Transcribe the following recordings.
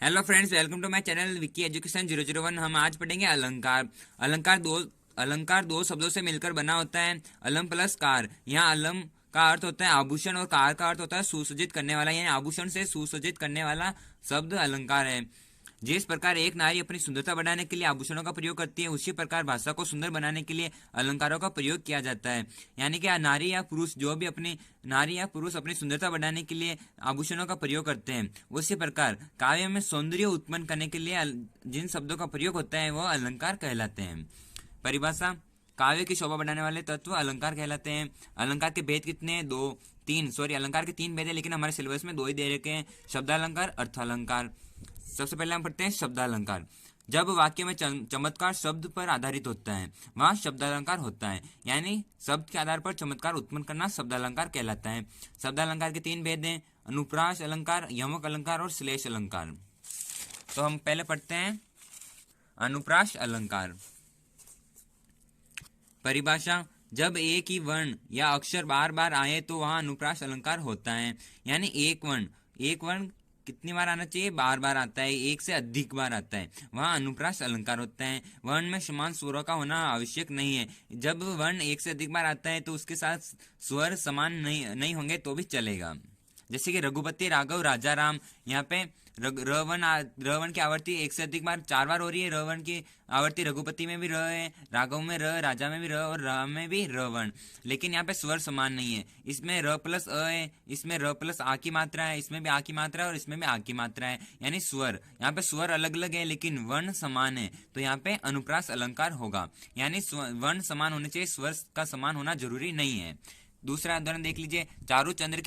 Hello friends, welcome to my channel Vicky education 001। हम आज पढ़ेंगे अलंकार। अलंकार दो शब्दों से मिलकर बना होता है, अलम प्लस कार। यहाँ अलम का अर्थ होता है आभूषण और कार का अर्थ होता है सुसज्जित करने वाला, यानी आभूषण से सुसज्जित करने वाला शब्द अलंकार है। जिस प्रकार एक नारी अपनी सुंदरता बढ़ाने के लिए आभूषणों का प्रयोग करती है, उसी प्रकार भाषा को सुंदर बनाने के लिए अलंकारों का प्रयोग किया जाता है। यानी कि नारी या पुरुष अपनी सुंदरता बढ़ाने के लिए आभूषणों का प्रयोग करते हैं, उसी प्रकार काव्य में सौंदर्य उत्पन्न करने के लिए जिन शब्दों का प्रयोग होता है वह अलंकार कहलाते हैं। परिभाषा: काव्य की शोभा बढ़ाने वाले तत्व अलंकार कहलाते हैं। अलंकार के भेद कितने हैं? अलंकार के 3 भेद है, लेकिन हमारे सिलेबस में 2 ही दे रखे हैं, शब्दालंकार, अर्थालंकार। सबसे पहले हम पढ़ते हैं शब्दालंकार। जब वाक्य में चमत्कार शब्द पर आधारित होता है, वहां शब्दालंकार होता है, यानी शब्द के आधार पर चमत्कार उत्पन्न करना शब्दालंकार कहलाता है। शब्दालंकार के 3 भेद हैं, अनुप्रास अलंकार, यमक अलंकार और श्लेष अलंकार। तो हम पहले पढ़ते हैं अनुप्रास अलंकार। परिभाषा: जब एक ही वर्ण या अक्षर बार बार आए तो वहां अनुप्रास अलंकार होता है। यानी एक वर्ण कितनी बार आना चाहिए? बार बार आता है, एक से अधिक बार आता है, वहां अनुप्रास अलंकार होता है। वर्ण में समान स्वरों का होना आवश्यक नहीं है। जब वर्ण एक से अधिक बार आता है तो उसके साथ स्वर समान नहीं होंगे तो भी चलेगा। जैसे कि रघुपति, राघव, राजा राम। यहाँ पे रवन की आवृत्ति एक से अधिक बार 4 बार हो रही है। रवन की आवृत्ति रघुपति में भी र है, राघव में र, राजा में भी र और राम में भी रवन। लेकिन यहाँ पे स्वर समान नहीं है। इसमें र प्लस अ है, इसमें र प्लस आ की मात्रा है, इसमें भी आ की मात्रा है और इसमें भी आ की मात्रा है। यानी स्वर यहाँ पे स्वर अलग अलग है लेकिन वर्ण समान है, तो यहाँ पे अनुप्रास अलंकार होगा। यानी वर्ण समान होने चाहिए, स्वर का समान होना जरूरी नहीं है। दूसरा उदाहरण देख लीजिए। चारू चंद्र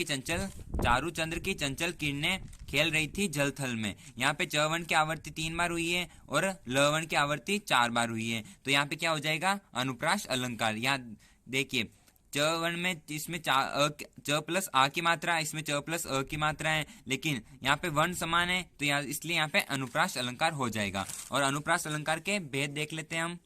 की चंचल किरणें खेल रही थी जल थल में। यहाँ पे च वर्ण की आवृत्ति 3 बार हुई है और ल वर्ण की आवृत्ति 4 बार हुई है, तो यहाँ पे क्या हो जाएगा? अनुप्रास अलंकार। यहाँ देखिए, च वर्ण में इसमें च प्लस आ की मात्रा, इसमें च प्लस अ की मात्रा है, लेकिन यहाँ पे वर्ण समान है, तो इसलिए यहाँ पे अनुप्रास अलंकार हो जाएगा। और अनुप्रास अलंकार के भेद देख लेते हैं हम।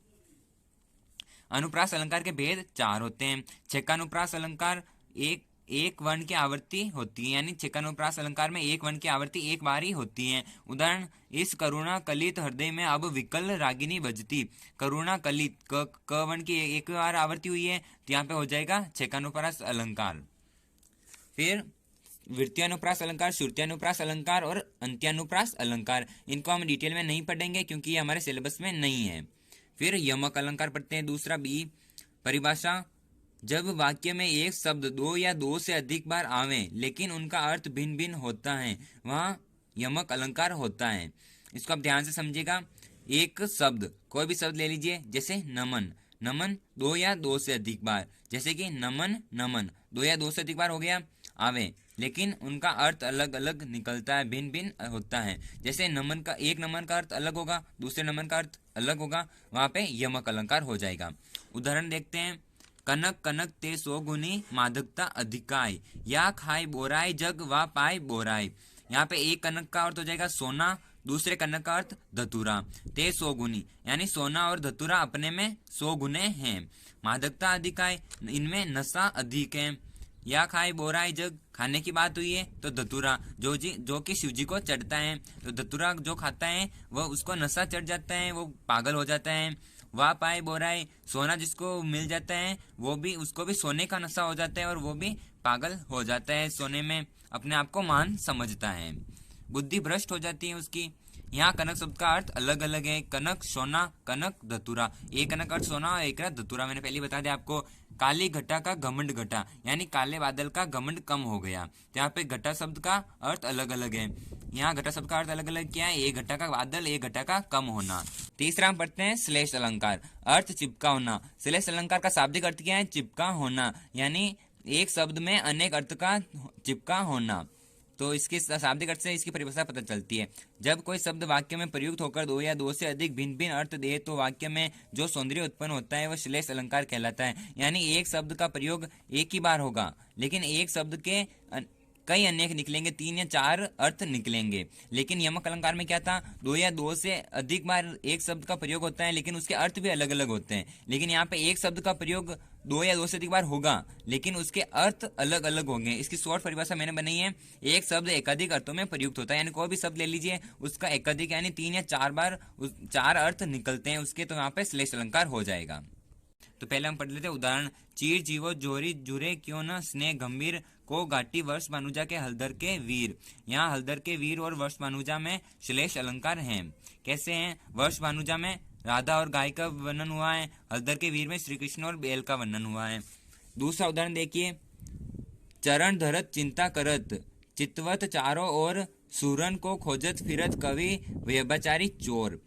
अनुप्रास अलंकार के भेद 4 होते हैं। छेकानुप्रास अलंकार एक वर्ण की आवृत्ति होती है, यानी छेकानुप्रास अलंकार में एक वर्ण की आवृत्ति एक बार ही होती है। उदाहरण: इस करुणा कलित हृदय में अब विकल रागिनी बजती। करुणा कलित क वर्ण की एक बार आवृत्ति हुई है, तो यहाँ पे हो जाएगा छेकानुप्रास अलंकार। फिर वृत्तियानुप्रास अलंकार, श्रुत्यानुप्रास अलंकार और अंत्यानुप्रास अलंकार। इनको हम डिटेल में नहीं पढ़ेंगे क्योंकि ये हमारे सिलेबस में नहीं है। फिर यमक अलंकार पढ़ते हैं। दूसरा बी। परिभाषा: जब वाक्य में एक शब्द 2 या 2 से अधिक बार आवे लेकिन उनका अर्थ भिन्न भिन्न होता है, वहां यमक अलंकार होता है। इसको आप ध्यान से समझिएगा। एक शब्द, कोई भी शब्द ले लीजिए, जैसे नमन। नमन 2 या 2 से अधिक बार, जैसे कि नमन 2 या 2 से अधिक बार हो गया, आवे, लेकिन उनका अर्थ अलग अलग निकलता है, भिन्न भिन्न होता है। जैसे एक नमन का अर्थ अलग होगा, दूसरे नमन का अर्थ अलग होगा, वहां पे यमक अलंकार हो जाएगा। उदाहरण देखते हैं। कनक कनक ते 100 गुनी मादकता अधिकाय, या खाए बोराय जग वा पाए बोराय। यहाँ पे एक कनक का अर्थ हो जाएगा सोना, दूसरे कनक का अर्थ धतूरा। ते 100 गुनी, यानी सोना और धतूरा अपने में 100 गुने हैं। मादकता अधिकाय, इनमें नशा अधिक है। या खाए बोराई जग, खाने की बात हुई है तो धतूरा जो कि शिव जी को चढ़ता है, तो धतूरा जो खाता है वह उसको नशा चढ़ जाता है, वो पागल हो जाता है। वाह पाए बोराई, सोना जिसको मिल जाता है उसको भी सोने का नशा हो जाता है और वो भी पागल हो जाता है, सोने में अपने आप को महान समझता है, बुद्धि भ्रष्ट हो जाती है उसकी। यहाँ कनक शब्द का अर्थ अलग अलग है। कनक सोना, कनक धतूरा। एक कनक अर्थ सोना और एक धतूरा, मैंने पहले बता दिया आपको। काली घटा का घमंड घटा, यानी काले बादल का घमंड कम हो गया। तो यहाँ पे घटा शब्द का अर्थ अलग अलग है। यहाँ घटा शब्द का अर्थ अलग अलग क्या है? एक घटा का बादल, एक घटा का कम होना। तीसरा हम पढ़ते हैं श्लेष अलंकार। अर्थ चिपका होना। श्लेष अलंकार का शाब्दिक अर्थ क्या है? चिपका होना, यानी एक शब्द में अनेक अर्थ का चिपका होना। तो इसके शाब्दिक अर्थ से इसकी परिभाषा पता चलती है। जब कोई शब्द वाक्य में प्रयुक्त होकर 2 या 2 से अधिक भिन्न भिन्न अर्थ दे तो वाक्य में जो सौंदर्य उत्पन्न होता है वह श्लेष अलंकार कहलाता है। यानी एक शब्द का प्रयोग एक ही बार होगा, लेकिन एक शब्द के कई अनेक निकलेंगे, 3 या 4 अर्थ निकलेंगे। लेकिन यमक अलंकार में क्या था, 2 या 2 से अधिक बार एक शब्द का प्रयोग होता है, लेकिन उसके अर्थ भी अलग अलग होते हैं। लेकिन यहाँ पे एक शब्द का प्रयोग 2 या 2 से अधिक बार होगा, लेकिन उसके अर्थ अलग अलग होंगे। इसकी शॉर्ट परिभाषा मैंने बनाई है, एक शब्द एकाधिक अर्थों में प्रयुक्त होता है, यानी कोई भी शब्द ले लीजिए, उसका एकाधिक यानी 3 या 4 बार 4 अर्थ निकलते हैं उसके, तो यहाँ पे श्लेष अलंकार हो जाएगा। तो पहले हम पढ़ लेते हैं उदाहरण। चीर जीवो जोरी जुरे क्यों न स्नेह गंभीर को घाटी वर्ष भानुजा के हलधर के वीर। यहाँ हलधर के वीर और वर्ष भानुजा में श्लेष अलंकार हैं। कैसे हैं, वर्ष भानुजा में राधा और गाय का वर्णन हुआ है, हलधर के वीर में श्री कृष्ण और बैल का वर्णन हुआ है। दूसरा उदाहरण देखिए, चरण धरत चिंता करत चितवत चारों और सूरन को खोजत फिरत कवि व्यभिचारी चोर।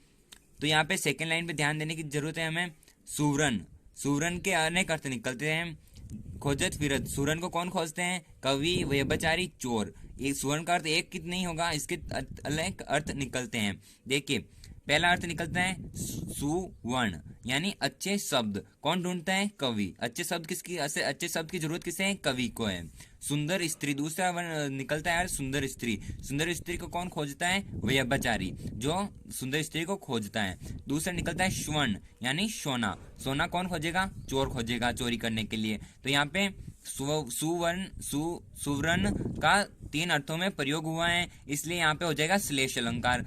तो यहाँ पे सेकंड लाइन पे ध्यान देने की जरूरत है हमें। सूरन, सूरन के अनेक अर्थ निकलते हैं। खोजत फिरत, सूरन को कौन खोजते हैं, कवि व्यभिचारी चोर। ये सूरन का अर्थ एक कित नहीं होगा, इसके अनेक अर्थ निकलते हैं। देखिए पहला अर्थ निकलता है सुवर्ण, यानी अच्छे शब्द। कौन ढूंढता है, कवि। अच्छे शब्द किसकी, अच्छे शब्द की जरूरत किसे है, कवि को है। सुंदर स्त्री, दूसरा निकलता है सुंदर स्त्री। सुंदर स्त्री को कौन खोजता है, व्यभिचारी, जो सुंदर स्त्री को खोजता है। दूसरा निकलता है स्वर्ण, यानी सोना। सोना कौन खोजेगा, चोर खोजेगा चोरी करने के लिए। तो यहाँ पे सुवर्ण सुवर्ण का 3 अर्थों में प्रयोग हुआ है, इसलिए यहाँ पे हो जाएगा श्लेष अलंकार।